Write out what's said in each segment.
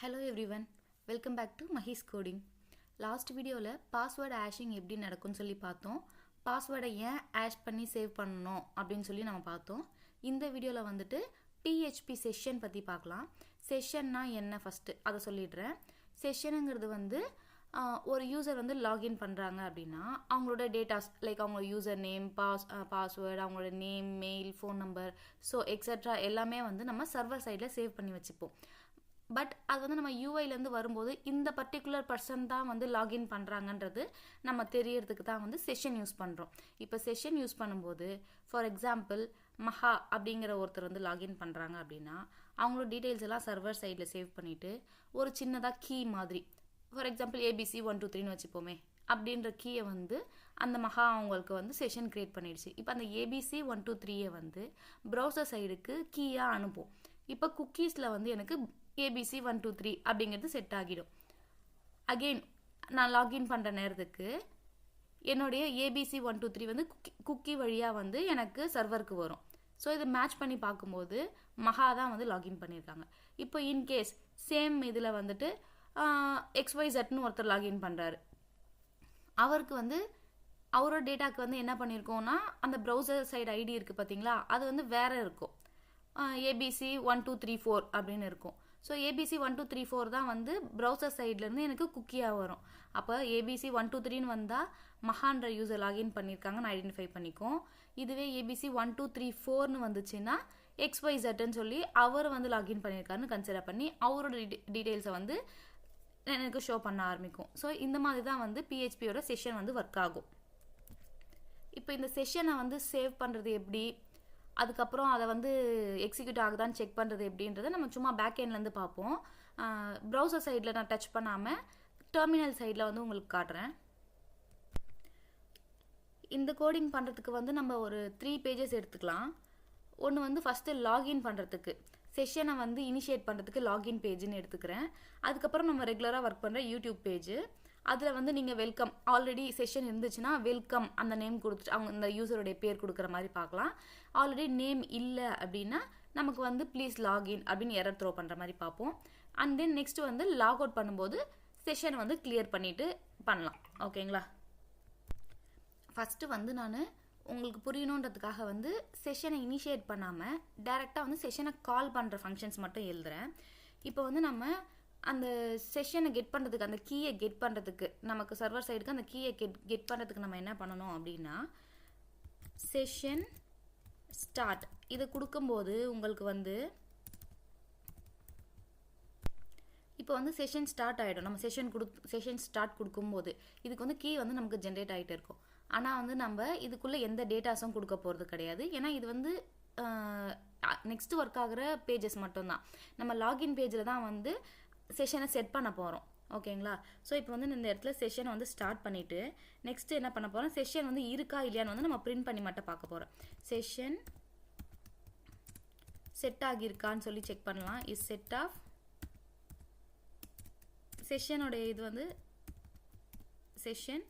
Hello everyone, welcome back to Mahi's Coding. Last வீடியோவில் password hashing எப்படி நடக்கும்னு சொல்லி பார்த்தோம். பாஸ்வேர்டை ஏன் ஹேஷ் பண்ணி சேவ் பண்ணணும் அப்படின்னு சொல்லி நம்ம பார்த்தோம். இந்த வீடியோவில் வந்துட்டு PHP செஷன் பற்றி பார்க்கலாம். செஷன்னா என்ன ஃபஸ்ட்டு அதை சொல்லிடுறேன். செஷனுங்கிறது வந்து ஒரு யூசர் வந்து லாகின் பண்ணுறாங்க அப்படின்னா அவங்களோட டேட்டாஸ் லைக் அவங்க யூசர் நேம் பாஸ்வேர்டு அவங்களோட name mail phone number so extra எல்லாமே வந்து நம்ம சர்வர் சைடில் சேவ் பண்ணி வச்சுப்போம். பட் அது வந்து நம்ம யூஐலேருந்து வரும்போது இந்த பர்டிகுலர் பர்சன் தான் வந்து லாகின் பண்ணுறாங்கன்றது நம்ம தெரியறதுக்கு தான் வந்து செஷன் யூஸ் பண்ணுறோம். இப்போ செஷன் யூஸ் பண்ணும்போது ஃபார் எக்ஸாம்பிள் மஹா அப்படிங்கிற ஒருத்தர் வந்து லாகின் பண்ணுறாங்க அப்படின்னா அவங்களோட டீட்டெயில்ஸ் எல்லாம் சர்வர் சைடில் சேவ் பண்ணிவிட்டு ஒரு சின்னதாக கீ மாதிரி ஃபார் எக்ஸாம்பிள் ABC123ன்னு வச்சுப்போமே அப்படின்ற கீயை வந்து அந்த மஹா அவங்களுக்கு வந்து செஷன் க்ரியேட் பண்ணிடுச்சு. இப்போ அந்த ABC123யை வந்து ப்ரௌசர் சைடுக்கு கீயாக அனுப்பும். இப்போ குக்கீஸில் வந்து எனக்கு ABC123 அப்படிங்கிறது செட் ஆகிடும். அகெயின் நான் லாகின் பண்ணுற நேரத்துக்கு என்னுடைய ABC123 வந்து குக்கி வழியாக வந்து எனக்கு சர்வருக்கு வரும். ஸோ இதை மேட்ச் பண்ணி பார்க்கும்போது மஹா தான் வந்து லாகின் பண்ணியிருக்காங்க. இப்போ இன்கேஸ் சேம் இதில் வந்துட்டு XYZன்னு ஒருத்தர் லாகின் பண்ணுறாரு. அவருக்கு வந்து அவரோட டேட்டாவுக்கு வந்து என்ன பண்ணியிருக்கோம்னா அந்த ப்ரௌசர் சைடு ஐடி இருக்குது பார்த்தீங்களா, அது வந்து வேறு இருக்கும். ABC1234 அப்படின்னு இருக்கும். ஸோ ABC1234 தான் வந்து ப்ரௌசர் சைட்லேருந்து எனக்கு குக்கியாக வரும். அப்போ ABC123ன்னு வந்தால் மஹான்ற யூசர் லாகின் பண்ணியிருக்காங்கன்னு ஐடென்டிஃபை பண்ணிக்கும். இதுவே ABC1234ன்னு வந்துச்சுன்னா XYZன்னு சொல்லி அவர் வந்து லாகின் பண்ணியிருக்காருன்னு கன்சிடர் பண்ணி அவரோட டீட்டெயில்ஸை வந்து எனக்கு ஷோ பண்ண ஆரம்பிக்கும். ஸோ இந்த மாதிரி தான் வந்து PHPயோட செஷன் வந்து ஒர்க் ஆகும். இப்போ இந்த செஷனை வந்து சேவ் பண்ணுறது எப்படி, அதுக்கப்புறம் அதை வந்து எக்ஸிக்யூட் ஆகுதான்னு செக் பண்ணுறது எப்படின்றத நம்ம சும்மா பேக் எண்ட்லேருந்து பார்ப்போம். ப்ரௌசர் சைடில் நான் டச் பண்ணாமல் டெர்மினல் சைடில் வந்து உங்களுக்கு காட்டுறேன். இந்த கோடிங் பண்ணுறதுக்கு வந்து நம்ம ஒரு 3 பேஜஸ் எடுத்துக்கலாம். ஒன்று வந்து ஃபஸ்ட்டு லாகின் பண்ணுறதுக்கு செஷனை வந்து இனிஷியேட் பண்ணுறதுக்கு லாகின் பேஜுன்னு எடுத்துக்கிறேன். அதுக்கப்புறம் நம்ம ரெகுலராக ஒர்க் பண்ணுற யூடியூப் பேஜு, அதில் வந்து நீங்கள் வெல்கம் ஆல்ரெடி செஷன் இருந்துச்சுன்னா வெல்கம் அந்த நேம் கொடுத்துட்டு அவங்க இந்த யூசருடைய பேர் கொடுக்குற மாதிரி பார்க்கலாம். ஆல்ரெடி நேம் இல்லை அப்படின்னா நமக்கு வந்து ப்ளீஸ் லாகின் அப்படின்னு எரர் த்ரோ பண்ணுற மாதிரி பார்ப்போம். அண்ட் தென் நெக்ஸ்ட் வந்து லாக் அவுட் பண்ணும்போது செஷன் வந்து கிளியர் பண்ணிவிட்டு பண்ணலாம். ஓகேங்களா? ஃபஸ்ட்டு வந்து நான் உங்களுக்கு புரியணுன்றதுக்காக வந்து செஷனை இனிஷியேட் பண்ணாமல் டைரெக்டாக வந்து செஷனை கால் பண்ணுற ஃபங்க்ஷன்ஸ் மட்டும் எழுதுகிறேன். இப்போ வந்து நம்ம அந்த செஷனை கெட் பண்ணுறதுக்கு அந்த கீயை கெட் பண்ணுறதுக்கு நமக்கு சர்வர் சைடுக்கு அந்த கீயை கெட் பண்ணுறதுக்கு நம்ம என்ன பண்ணணும் அப்படின்னா செஷன் ஸ்டார்ட் இதை கொடுக்கும்போது உங்களுக்கு வந்து இப்போ வந்து செஷன் ஸ்டார்ட் ஆகிடும். நம்ம செஷன் ஸ்டார்ட் கொடுக்கும்போது இதுக்கு வந்து கீ வந்து நமக்கு ஜென்ரேட் ஆகிட்டே இருக்கும். ஆனால் வந்து நம்ம இதுக்குள்ளே எந்த டேட்டாஸும் கொடுக்க போகிறது கிடையாது. ஏன்னா இது வந்து நெக்ஸ்ட் ஒர்க் ஆகிற பேஜஸ் மட்டும்தான். நம்ம லாகின் பேஜில் தான் வந்து செஷனை செட் பண்ண போகிறோம். ஓகேங்களா? ஸோ இப்போ வந்து இந்த இடத்துல செஷனை வந்து ஸ்டார்ட் பண்ணிவிட்டு நெக்ஸ்ட் என்ன பண்ண போகிறோம், செஷன் வந்து இருக்கா இல்லையான்னு வந்து நம்ம பிரிண்ட் பண்ணி மட்டும் பார்க்க போகிறோம். செஷன் செட் ஆகியிருக்கான்னு சொல்லி செக் பண்ணலாம். இஸ் செட் ஆஃப் செஷனுடைய இது வந்து செஷன்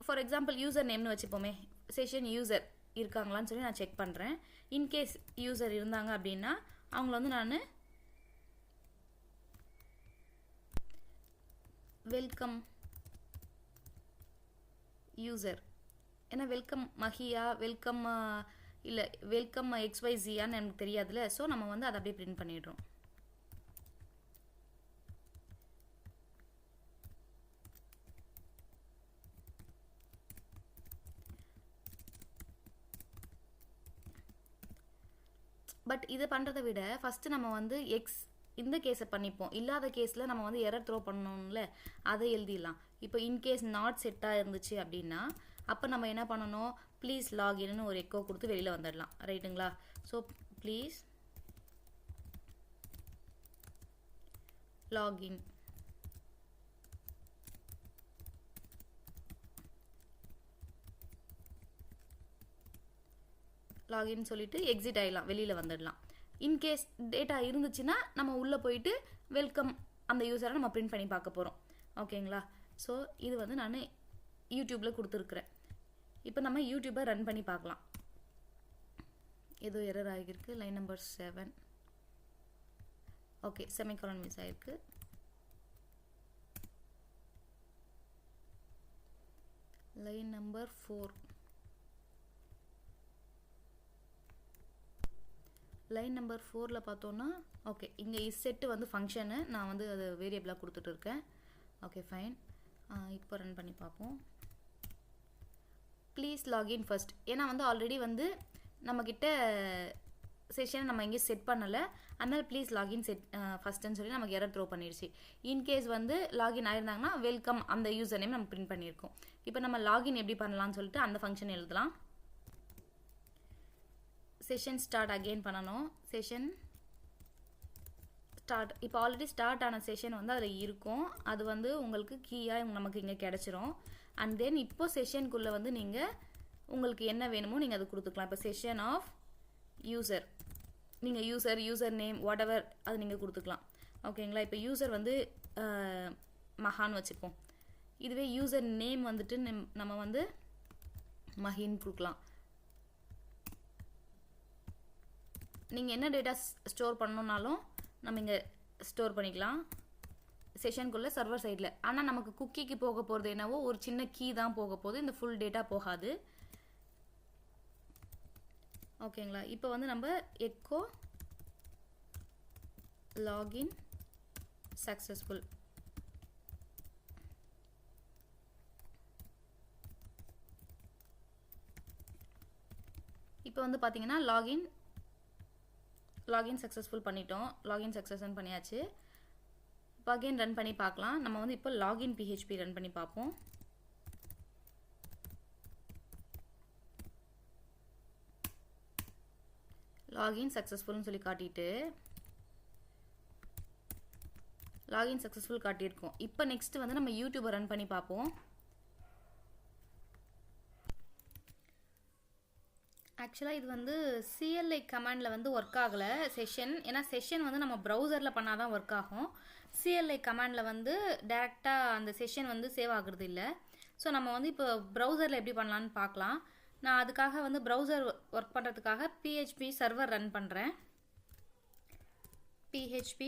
ஃபார் எக்ஸாம்பிள் யூசர் நேம்னு வச்சுப்போமே, செஷன் யூசர் இருக்காங்களான்னு சொல்லி நான் செக் பண்ணுறேன். இன்கேஸ் யூசர் இருந்தாங்க அப்படின்னா அவங்கள வந்து நான் வெல்கம் யூசர் ஏன்னா வெல்கம் மஹியா வெல்கம் இல்லை வெல்கம் XYZன்னு எனக்கு தெரியாதுல்ல. ஸோ நம்ம வந்து அதை அப்படியே பிரிண்ட் பண்ணிடுறோம். பட் இது பண்ணுறதை விட ஃபஸ்ட்டு நம்ம வந்து இந்த கேஸை பண்ணிப்போம். இல்லாத கேஸில் நம்ம வந்து எரர் த்ரோ பண்ணணும்ல, அதை எழுதிடலாம். இப்போ இன்கேஸ் நாட் செட்டாக இருந்துச்சு அப்படின்னா அப்போ நம்ம என்ன பண்ணணும், ப்ளீஸ் லாகின்னு ஒரு எக்கோ கொடுத்து வெளியில் வந்துடலாம். ரைட்டுங்களா? ஸோ ப்ளீஸ் லாகின் லாகின் சொல்லிட்டு எக்ஸிட் ஆகிடலாம், வெளியில் வந்துடலாம். இன்கேஸ் டேட்டா இருந்துச்சுன்னா நம்ம உள்ளே போயிட்டு வெல்கம் அந்த யூசரை நம்ம பிரிண்ட் பண்ணி பார்க்க போகிறோம். ஓகேங்களா? ஸோ இது வந்து நான் யூடியூப்பில் கொடுத்துருக்குறேன். இப்போ நம்ம யூடியூப்பை ரன் பண்ணி பார்க்கலாம். ஏதோ எரர் ஆகியிருக்கு. Line number 7. Okay semicolon miss ஆயிருக்கு. Line number 4. லைன் நம்பர் 4ல பார்த்தோன்னா ஓகே இங்கே இஸ் செட்டு வந்து ஃபங்க்ஷனு நான் வந்து அது வேரியபிளாக கொடுத்துட்டு இருக்கேன். Okay fine. இப்போ ரன் பண்ணி பார்ப்போம். Please login first. ஏன்னா வந்து ஆல்ரெடி வந்து நம்மக்கிட்ட செஷனை நம்ம எங்கேயும் செட் பண்ணலை, அதனால ப்ளீஸ் லாகின் செட் ஃபஸ்ட்டுன்னு சொல்லி நமக்கு எரர் த்ரோ பண்ணிடுச்சு. இன்கேஸ் வந்து லாகின் ஆயிருந்தாங்கன்னா வெல்கம் அந்த யூசர் நேம் நம்ம பிரிண்ட் பண்ணியிருக்கோம். இப்போ நம்ம லாகின் எப்படி பண்ணலாம்னு சொல்லிட்டு அந்த ஃபங்க்ஷன் எழுதலாம். செஷன் ஸ்டார்ட் அகெயின் பண்ணணும். Session start. இப்போ ஆல்ரெடி ஸ்டார்ட் ஆன செஷன் வந்து அதில் இருக்கும், அது வந்து உங்களுக்கு கீயாக நமக்கு இங்கே கிடச்சிரும். அண்ட் தென் இப்போ செஷனுக்குள்ளே வந்து நீங்கள் உங்களுக்கு என்ன வேணுமோ நீங்கள் அது கொடுத்துக்கலாம். இப்போ செஷன் ஆஃப் யூசர், நீங்கள் யூசர் நேம் வாட் எவர் அது நீங்கள் கொடுத்துக்கலாம். ஓகேங்களா. இப்போ யூசர் வந்து மஹான்னு வச்சுப்போம். இதுவே யூசர் நேம் வந்துட்டு நம்ம வந்து மஹின்னு கொடுக்கலாம். நீங்கள் என்ன டேட்டா ஸ்டோர் பண்ணணுன்னாலும் நம்ம இங்கே ஸ்டோர் பண்ணிக்கலாம் செஷனுக்குள்ளே சர்வர் சைடில். ஆனால் நமக்கு குக்கிக்கு போக போகிறது என்னவோ ஒரு சின்ன கீ தான் போக போகுது, இந்த ஃபுல் டேட்டா போகாது. ஓகேங்களா. இப்போ வந்து நம்ம எக்கோ லாகின் சக்ஸஸ்ஃபுல். இப்போ வந்து பார்த்தீங்கன்னா லாகின் சக்ஸஸ்ஃபுல் பண்ணிட்டோம். லாகின் சக்ஸஸ்ன்னு பண்ணியாச்சு. இப்போ அகெயின் ரன் பண்ணி பார்க்கலாம். நம்ம வந்து இப்போ லாகின் பிஹெச்பி ரன் பண்ணி பார்ப்போம். லாகின் சக்ஸஸ்ஃபுல்னு சொல்லி காட்டிட்டு லாகின் சக்ஸஸ்ஃபுல் காட்டியிருக்கோம். இப்போ நெக்ஸ்ட் வந்து நம்ம யூடியூபை ரன் பண்ணி பார்ப்போம். ஆக்சுவலாக இது வந்து CLI கமாண்டில் வந்து ஒர்க் ஆகலை செஷன். ஏன்னா செஷன் வந்து நம்ம ப்ரௌசரில் பண்ணால் தான் ஒர்க் ஆகும். CLI கமாண்டில் வந்து டேரெக்டாக அந்த செஷன் வந்து சேவ் ஆகுறது இல்லை. ஸோ நம்ம வந்து இப்போ ப்ரௌசரில் எப்படி பண்ணலான்னு பார்க்கலாம். நான் அதுக்காக வந்து ப்ரௌசர் ஒர்க் பண்ணுறதுக்காக PHP சர்வர் ரன் பண்ணுறேன். PHP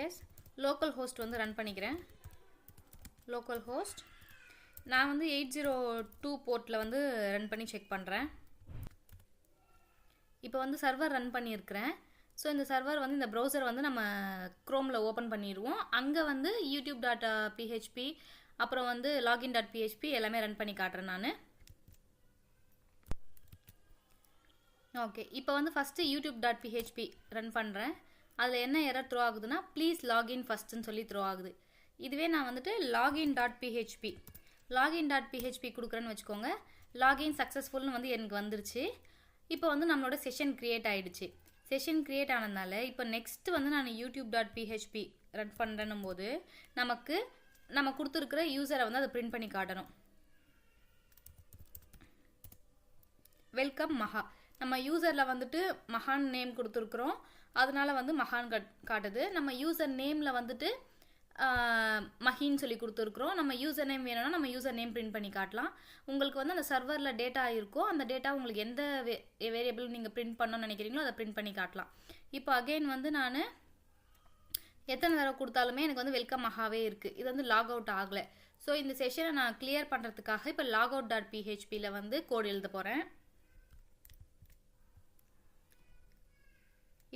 -s லோக்கல் ஹோஸ்ட் வந்து ரன் பண்ணிக்கிறேன். லோக்கல் ஹோஸ்ட் நான் வந்து 802 போர்ட்டில் வந்து ரன் பண்ணி செக் பண்ணுறேன். இப்போ வந்து சர்வர் ரன் பண்ணியிருக்கிறேன். ஸோ இந்த சர்வர் வந்து இந்த ப்ரௌசர் வந்து நம்ம க்ரோமில் ஓப்பன் பண்ணிடுவோம். அங்கே வந்து youtube.php அப்புறம் வந்து login.php எல்லாமே ரன் பண்ணி காட்டுறேன் நான். ஓகே இப்போ வந்து ஃபஸ்ட்டு youtube.php ரன் பண்ணுறேன். அதில் என்ன எரர் த்ரோ ஆகுதுன்னா ப்ளீஸ் லாகின் ஃபஸ்ட்டுன்னு சொல்லி த்ரோ ஆகுது. இதுவே நான் வந்துட்டு login.php கொடுக்குறேன்னு வச்சுக்கோங்க. லாகின் சக்ஸஸ்ஃபுல்னு வந்து எனக்கு வந்துருச்சு. இப்போ வந்து நம்மளோட செஷன் க்ரியேட் ஆகிடுச்சு. செஷன் க்ரியேட் ஆனதுனால இப்போ நெக்ஸ்ட்டு வந்து நான் youtube.php ரன் பண்ணுறேன்னும் போது நம்ம கொடுத்துருக்குற யூசரை வந்து அதை பிரிண்ட் பண்ணி காட்டணும். வெல்கம் மஹா. நம்ம யூசரில் வந்துட்டு மஹான் நேம் கொடுத்துருக்குறோம், அதனால வந்து மஹான் காட்டுது. நம்ம யூசர் நேமில் வந்துட்டு மஹின்னு சொல்லி கொடுத்துருக்குறோம். நம்ம யூசர் நேம் வேணும்னா நம்ம யூசர் நேம் பிரிண்ட் பண்ணி காட்டலாம். உங்களுக்கு வந்து அந்த சர்வரில் டேட்டா இருக்கும், அந்த டேட்டா உங்களுக்கு எந்த வேரியபிள் நீங்கள் பிரிண்ட் பண்ணணும்னு நினைக்கிறீங்களோ அதை பிரிண்ட் பண்ணி காட்டலாம். இப்போ அகெயின் வந்து நான் எத்தனை தடவை கொடுத்தாலுமே எனக்கு வந்து வெல்கம் மஹாவே இருக்குது. இது வந்து லாக் அவுட் ஆகலை. ஸோ இந்த செஷனை நான் கிளியர் பண்ணுறதுக்காக இப்போ logout.phpயில் வந்து கோட் எழுத போகிறேன்.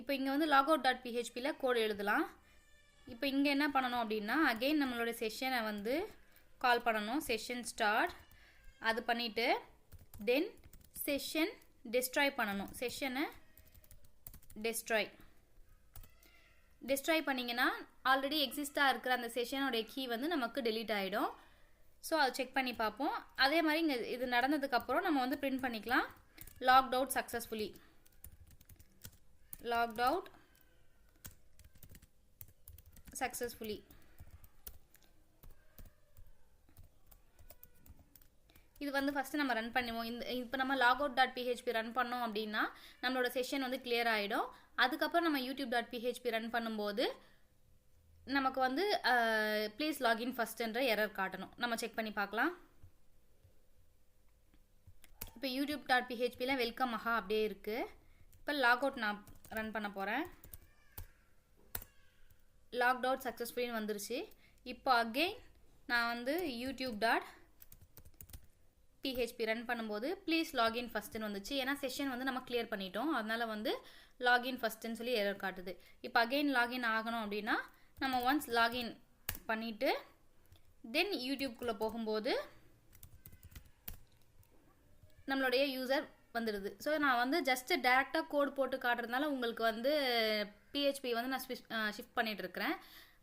இப்போ இங்கே வந்து logout.phpயில் கோட் எழுதலாம். இப்போ இங்கே என்ன பண்ணணும் அப்படின்னா அகெயின் நம்மளோட செஷனை வந்து கால் பண்ணணும். செஷன் ஸ்டார்ட் அது பண்ணிவிட்டு தென் செஷன் டெஸ்ட்ராய் பண்ணணும். செஷனை டெஸ்ட்ராய் பண்ணிங்கன்னா ஆல்ரெடி எக்ஸிஸ்டாக இருக்கிற அந்த செஷனோடைய கீ வந்து நமக்கு டெலீட் ஆகிடும். ஸோ அதை செக் பண்ணி பார்ப்போம். அதே மாதிரி இங்கே இது நடந்ததுக்கப்புறம் நம்ம வந்து பிரிண்ட் பண்ணிக்கலாம். Locked out successfully. Locked out successfully. இது வந்து ஃபஸ்ட்டு நம்ம ரன் பண்ணுவோம். இப்போ நம்ம logout.php ரன் பண்ணோம் அப்படின்னா நம்மளோட செஷன் வந்து கிளியர் ஆகிடும். அதுக்கப்புறம் நம்ம youtube.php ரன் பண்ணும்போது நமக்கு வந்து ப்ளீஸ் லாகின் ஃபஸ்ட்டுன்ற எரர் காட்டணும். நம்ம செக் பண்ணி பார்க்கலாம். இப்போ youtube.phpயில் வெல்கம் மஹா அப்படியே இருக்குது. இப்போ லாக்அவுட் நான் ரன் பண்ண போகிறேன். லாக்ட் அவுட் சக்ஸஸ்ஃபுல்லின்னு வந்துருச்சு. இப்போ அகெயின் நான் வந்து youtube.php ரன் பண்ணும்போது ப்ளீஸ் லாகின் ஃபஸ்ட்டுன்னு வந்துச்சு. ஏன்னா செஷன் வந்து நம்ம கிளியர் பண்ணிட்டோம், அதனால வந்து லாகின் ஃபஸ்ட்டுன்னு சொல்லி எரர் காட்டுது. இப்போ அகெயின் லாகின் ஆகணும் அப்படின்னா நம்ம ஒன்ஸ் லாகின் பண்ணிவிட்டு தென் யூடியூப்குள்ளே போகும்போது நம்மளுடைய யூசர் வந்துடுது. ஸோ நான் வந்து ஜஸ்ட்டு டேரெக்டாக கோட் போட்டு காட்டுறதுனால உங்களுக்கு வந்து பிஹெச்பி வந்து நான் ஷிஃப்ட் பண்ணிகிட்டு இருக்கிறேன்.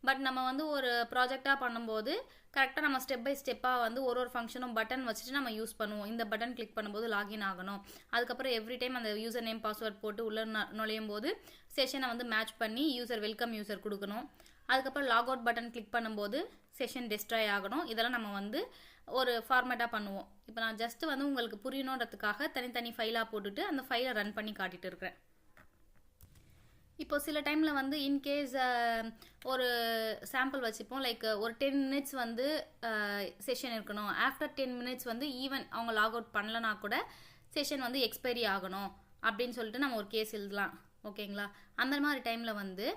பட் நம்ம வந்து ஒரு ப்ராஜெக்டாக பண்ணும்போது கரெக்டாக நம்ம ஸ்டெப் பை ஸ்டெப்பாக வந்து ஒரு ஃபங்க்ஷனும் பட்டன் வச்சுட்டு நம்ம யூஸ் பண்ணுவோம். இந்த பட்டன் கிளிக் பண்ணும்போது லாகின் ஆகணும், அதுக்கப்புறம் எவ்ரி டைம் அந்த யூசர் நேம் பாஸ்வேர்ட் போட்டு உள்ளே நுழையும் போது செஷனை வந்து மேட்ச் பண்ணி யூசர் வெல்கம் யூசர் கொடுக்கணும். அதுக்கப்புறம் லாக் அவுட் பட்டன் கிளிக் பண்ணும்போது செஷன் டெஸ்ட்ராய் ஆகணும். இதெல்லாம் நம்ம வந்து ஒரு ஃபார்மேட்டாக பண்ணுவோம். இப்போ நான் ஜஸ்ட்டு வந்து உங்களுக்கு புரியணுன்றதுக்காக தனித்தனி ஃபைலாக போட்டுட்டு அந்த ஃபைலை ரன் பண்ணி காட்டிகிட்டு இருக்கிறேன். இப்போ சில டைமில் வந்து இன்கேஸ் ஒரு சாம்பிள் வச்சுப்போம், லைக் ஒரு 10 minutes வந்து செஷன் இருக்கணும். ஆஃப்டர் 10 minutes வந்து ஈவன் அவங்க லாக் அவுட் பண்ணலனா கூட செஷன் வந்து எக்ஸ்பைரி ஆகணும் அப்படின்னு சொல்லிட்டு நம்ம ஒரு கேஸ் எழுதலாம். ஓகேங்களா? அந்த மாதிரி டைமில் வந்து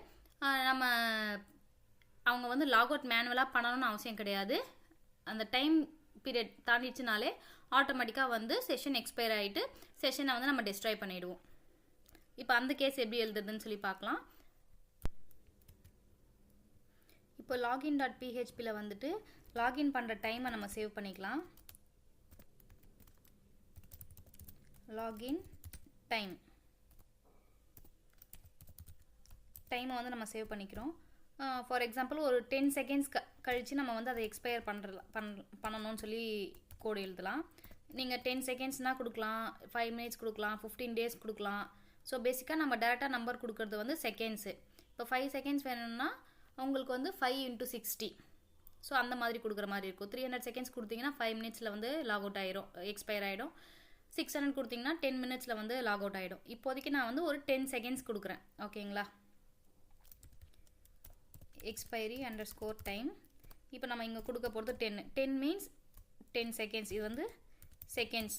நம்ம அவங்க வந்து லாக் அவுட் மேனுவலாக பண்ணணும்னு அவசியம் கிடையாது. அந்த டைம் பீரியட் தாண்டிச்சுனாலே ஆட்டோமேட்டிக்காக வந்து செஷன் எக்ஸ்பயர் ஆகிட்டு செஷனை வந்து நம்ம டெஸ்ட்ராய் பண்ணிவிடுவோம். இப்போ அந்த கேஸ் எப்படி எழுதுறதுன்னு சொல்லி பார்க்கலாம். இப்போ login.phpல வந்துட்டு லாகின் பண்ணுற டைமை நம்ம சேவ் பண்ணிக்கலாம். லாகின் டைமை வந்து நம்ம சேவ் பண்ணிக்கிறோம். ஃபார் எக்ஸாம்பிள் ஒரு 10 seconds கழித்து நம்ம வந்து அதை எக்ஸ்பயர் பண்ணணும்னு சொல்லி கோடு எழுதலாம். நீங்கள் 10 secondsனால் கொடுக்கலாம், 5 minutes கொடுக்கலாம், 15 days கொடுக்கலாம். ஸோ பேசிக்காக நம்ம டேரெக்டாக நம்பர் கொடுக்குறது வந்து செகண்ட்ஸு. இப்போ 5 seconds வேணும்னா உங்களுக்கு வந்து 5 × 60. ஸோ அந்த மாதிரி கொடுக்குற மாதிரி இருக்கும். 300 seconds கொடுத்தீங்கன்னா 5 minutesல வந்து லாக் அவுட் ஆகிடும், எக்ஸ்பயர் ஆகிடும். 600 கொடுத்தீங்கன்னா 10 minutesல வந்து லாக் அவுட் ஆகிடும். இப்போதைக்கு நான் வந்து ஒரு 10 seconds கொடுக்குறேன். ஓகேங்களா? expiry _ time. இப்போ நம்ம இங்கே கொடுக்க போகிறது 10 means 10 seconds. இது வந்து செகண்ட்ஸ்.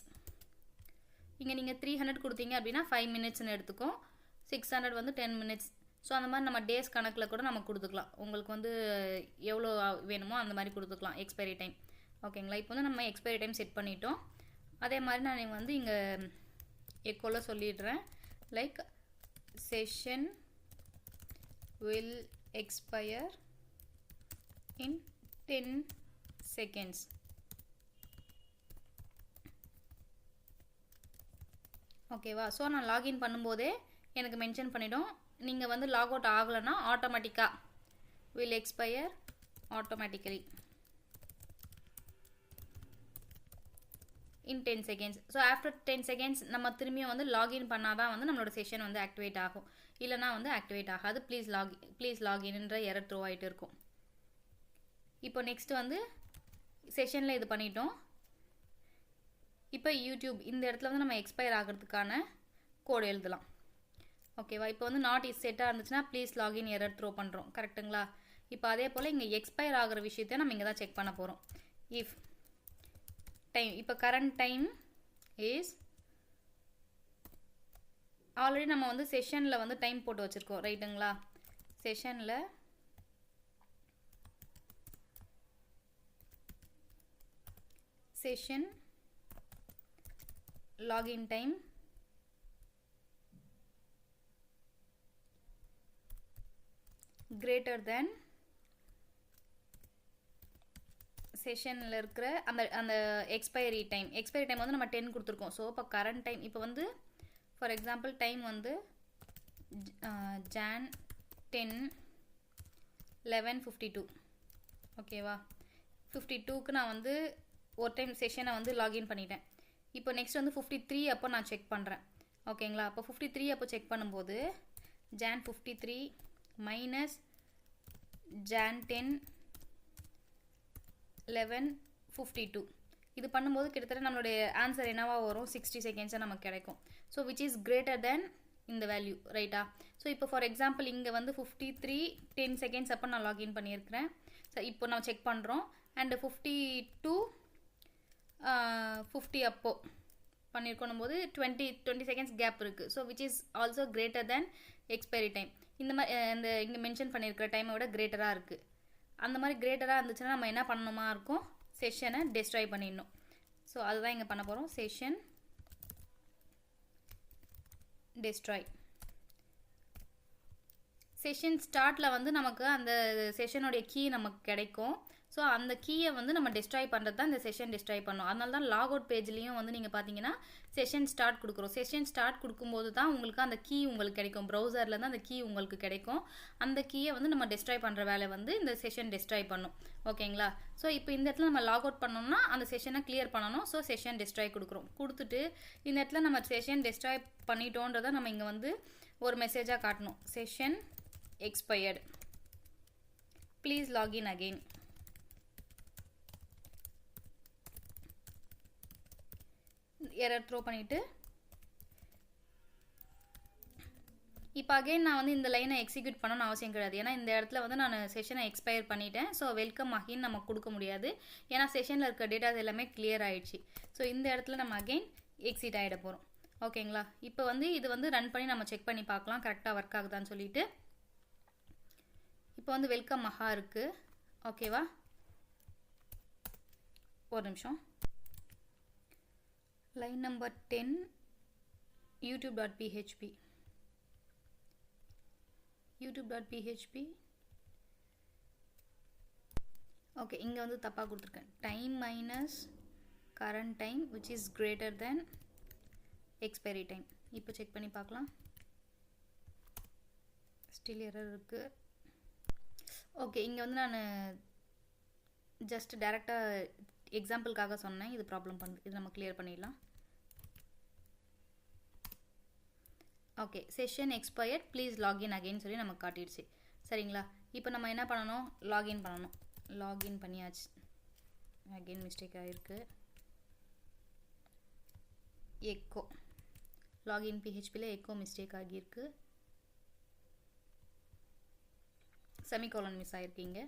இங்கே நீங்கள் 300 கொடுத்தீங்க அப்படின்னா 5 minutesன்னு எடுத்துக்கும். 600 வந்து 10 minutes. ஸோ அந்த மாதிரி நம்ம டேஸ் கணக்கில் கூட நம்ம கொடுத்துக்கலாம். உங்களுக்கு வந்து எவ்வளோ வேணுமோ அந்த மாதிரி கொடுத்துக்கலாம் எக்ஸ்பைரி டைம். ஓகேங்களா? இப்போ வந்து நம்ம எக்ஸ்பைரி டைம் செட் பண்ணிட்டோம். அதே மாதிரி நான் வந்து இங்கே எக்கோவில் சொல்லிடுறேன், like session will expire in 10 seconds. ஓகேவா? ஸோ நான் லாகின் பண்ணும்போதே எனக்கு மென்ஷன் பண்ணிடும். நீங்கள் வந்து லாக் அவுட் ஆகலைன்னா ஆட்டோமேட்டிக்காக will expire automatically in 10 seconds. So after 10 seconds நம்ம திரும்பியும் வந்து லாகின் பண்ணால் தான் வந்து நம்மளோட செஷன் வந்து ஆக்டிவேட் ஆகும், இல்லைனா வந்து ஆக்டிவேட் ஆகாது. ப்ளீஸ் லாகின்ன்ற எரர் த்ரோ ஆகிட்டு இருக்கும். இப்போ நெக்ஸ்ட் வந்து செஷனில் இது பண்ணிட்டோம். இப்போ யூடியூப் இந்த இடத்துல வந்து நம்ம எக்ஸ்பயர் ஆகிறதுக்கான கோடு எழுதலாம். ஓகேவா? இப்போ வந்து நாட் இஸ் செட்டாக இருந்துச்சுன்னா ப்ளீஸ் லாகின் எரர் த்ரோ பண்ணுறோம். கரெக்டுங்களா? இப்போ அதே போல் இங்கே எக்ஸ்பயர் ஆகிற விஷயத்தை நம்ம இங்கே தான் செக் பண்ண போகிறோம். இஃப் டைம், இப்போ கரண்ட் டைம் இஸ் ஆல்ரெடி நம்ம வந்து செஷனில் வந்து டைம் போட்டு வச்சுருக்கோம், ரைட்டுங்களா? செஷனில் session login time greater than செஷனில் இருக்கிற அந்த எக்ஸ்பைரி டைம் வந்து நம்ம 10 கொடுத்துருக்கோம். ஸோ இப்போ கரண்ட் டைம், இப்போ வந்து ஃபார் எக்ஸாம்பிள் டைம் வந்து Jan 10 11:52. ஓகேவா? 52க்கு நான் வந்து ஒரு டைம் செஷனை வந்து லாகின் பண்ணிட்டேன். இப்போ நெக்ஸ்ட் வந்து 53 அப்போ நான் செக் பண்ணுறேன். ஓகேங்களா? அப்போ 53 அப்போ செக் பண்ணும்போது Jan 53 minus Jan 10 11:52 இது பண்ணும்போது கிட்டத்தட்ட நம்மளுடைய ஆன்சர் என்னவா வரும்? 60 seconds நமக்கு கிடைக்கும். So which is greater than இந்த வேல்யூ, ரைட்டா? ஸோ இப்போ ஃபார் எக்ஸாம்பிள் இங்கே வந்து 53 10 seconds அப்போ நான் லாகின் பண்ணியிருக்கிறேன். ஸோ இப்போ நான் செக் பண்ணுறோம். அண்டு 52 50 அப்போ பண்ணியிருக்கோம் போது 20 seconds கேப் இருக்குது. So which is also greater than expiry time. இந்த மாதிரி இந்த இங்கே மென்ஷன் பண்ணியிருக்கிற டைமை விட கிரேட்டராக இருக்குது. அந்த மாதிரி கிரேட்டராக இருந்துச்சுன்னா நம்ம என்ன பண்ணணுமா இருக்கும், செஷனை டெஸ்ட்ராய் பண்ணிடணும். ஸோ அதுதான் இங்கே பண்ண போகிறோம். Session destroy. செஷன் ஸ்டார்ட்டில் வந்து நமக்கு அந்த செஷனுடைய கீ நமக்கு கிடைக்கும். ஸோ அந்த கீயை வந்து நம்ம டெஸ்ட்ராய் பண்ணுறது தான் இந்த செஷன் டெஸ்ட்ராய் பண்ணோம். அதனால தான் லாக் அவுட் பேஜ்லேயும் வந்து நீங்கள் பார்த்தீங்கன்னா செஷன் ஸ்டார்ட் கொடுக்குறோம். செஷன் ஸ்டார்ட் கொடுக்கும்போது தான் உங்களுக்கு அந்த கீ உங்களுக்கு கிடைக்கும். ப்ரௌசர்லேருந்து அந்த கீ உங்களுக்கு கிடைக்கும். அந்த கீயை வந்து நம்ம டெஸ்ட்ராய் பண்ணுற வேலை வந்து இந்த செஷன் டெஸ்ட்ராய் பண்ணும். ஓகேங்களா? ஸோ இப்போ இந்த இடத்துல நம்ம லாக் அவுட் பண்ணோம்னா அந்த செஷனை கிளியர் பண்ணணும். ஸோ செஷன் டெஸ்ட்ராய் கொடுக்குறோம். கொடுத்துட்டு இந்த இடத்துல நம்ம செஷன் டெஸ்ட்ராய் பண்ணிட்டோன்றதை நம்ம இங்கே வந்து ஒரு மெசேஜாக காட்டணும். Session expired, please log in again. Error throw பண்ணிட்டு இப்போ அகைன் நான் வந்து இந்த லைனை எக்ஸிக்யூட் பண்ணணும்னு அவசியம் கிடையாது. ஏன்னா இந்த இடத்துல வந்து நான் செஷனை எக்ஸ்பயர் பண்ணிட்டேன். ஸோ வெல்கம் அகைன் நம்ம கொடுக்க முடியாது. ஏன்னா செஷனில் இருக்க டேட்டாஸ் எல்லாமே கிளியர் ஆகிடுச்சு. ஸோ இந்த இடத்துல நம்ம அகைன் எக்ஸிட் ஆகிட போகிறோம். ஓகேங்களா? இப்போ வந்து இது வந்து ரன் பண்ணி நம்ம செக் பண்ணி பார்க்கலாம் கரெக்டாக ஒர்க் ஆகுதான்னு சொல்லிட்டு. இப்போ வந்து வெல்கம் மஹா இருக்குது. ஓகேவா? ஒரு நிமிஷம். லைன் நம்பர் 10 youtube.php ஓகே, இங்கே வந்து தப்பாக கொடுத்துருக்கேன். Time minus current time which is greater than expiry time. இப்போ செக் பண்ணி பார்க்கலாம். ஸ்டில் எரர் இருக்குது. ஓகே, இங்கே வந்து நான் ஜஸ்ட் டைரெக்டாக எக்ஸாம்பிளுக்காக சொன்னேன். இது ப்ராப்ளம் பண்ணுது. இது நம்ம கிளியர் பண்ணிடலாம். Okay, session expired, please login again சொல்லி நமக்கு காட்டிடுச்சு. சரிங்களா? இப்போ நம்ம என்ன பண்ணணும், லாகின் பண்ணணும். லாகின் பண்ணியாச்சு. அகைன் மிஸ்டேக் ஆகிருக்கு. எக்கோ லாகின் பிஹெச்பியில் எக்கோ மிஸ்டேக் ஆகியிருக்கு. செமிகோலன் மிஸ் ஆகிருக்கீங்க.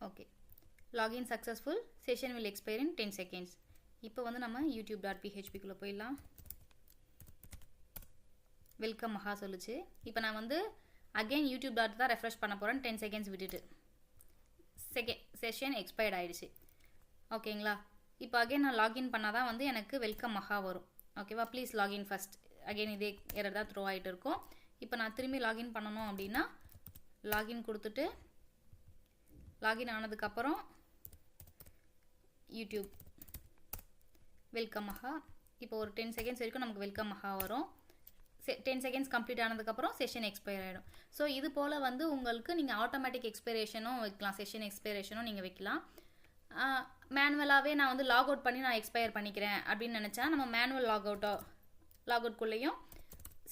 Okay, login successful, session will expire in 10 seconds. இப்போ வந்து நம்ம youtube.phpக்குள்ளே போயிடலாம். வெல்கம் மஹா சொல்லுச்சு. இப்போ நான் வந்து அகெயின் யூடியூப் டாட் தான் ரெஃப்ரெஷ் பண்ண போகிறேன். 10 seconds விட்டுட்டு செஷன் எக்ஸ்பயர்ட் ஆகிடுச்சு. ஓகேங்களா? இப்போ அகெயின் நான் லாகின் பண்ணால் தான் வந்து எனக்கு வெல்கம் மஹா வரும். ஓகேவா? Please login first. அகெயின் இதே எரர் தான் த்ரோ ஆகிட்டு இருக்கும். இப்போ நான் திரும்பி லாகின் பண்ணணும் அப்படின்னா லாகின் கொடுத்துட்டு லாகின் ஆனதுக்கப்புறம் யூடியூப் வெல்கம் மஹா. இப்போ ஒரு 10 seconds வரைக்கும் நமக்கு வெல்கம் மஹா வரும். 10 seconds கம்ப்ளீட் ஆனதுக்கப்புறம் செஷன் எக்ஸ்பயர் ஆகிடும். ஸோ இது போல் வந்து உங்களுக்கு நீங்கள் ஆட்டோமேட்டிக் எக்ஸ்பைரேஷனும் வைக்கலாம், செஷன் எக்ஸ்பைரேஷனும் நீங்கள் வைக்கலாம். மேனுவலாகவே நான் வந்து லாக் அவுட் பண்ணி நான் எக்ஸ்பயர் பண்ணிக்கிறேன் அப்படின்னு நினச்சா நம்ம மேனுவல் லாக் அவுட்குள்ளேயும்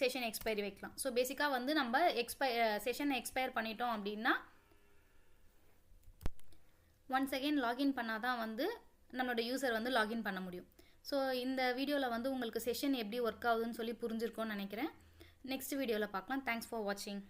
செஷன் எக்ஸ்பைரி வைக்கலாம். ஸோ பேசிக்காக வந்து நம்ம செஷனை எக்ஸ்பயர் பண்ணிட்டோம் அப்படின்னா ஒன்ஸ் அகெயின் லாகின் பண்ணால் தான் வந்து நம்மளோட யூசர் வந்து லாகின் பண்ண முடியும். ஸோ இந்த வீடியோவில் வந்து உங்களுக்கு செஷன் எப்படி ஒர்க் ஆகுதுன்னு சொல்லி புரிஞ்சிருக்கோன்னு நினைக்கிறேன். நெக்ஸ்ட் வீடியோவில் பார்க்கலாம். தேங்க்ஸ் ஃபார் வாட்சிங்.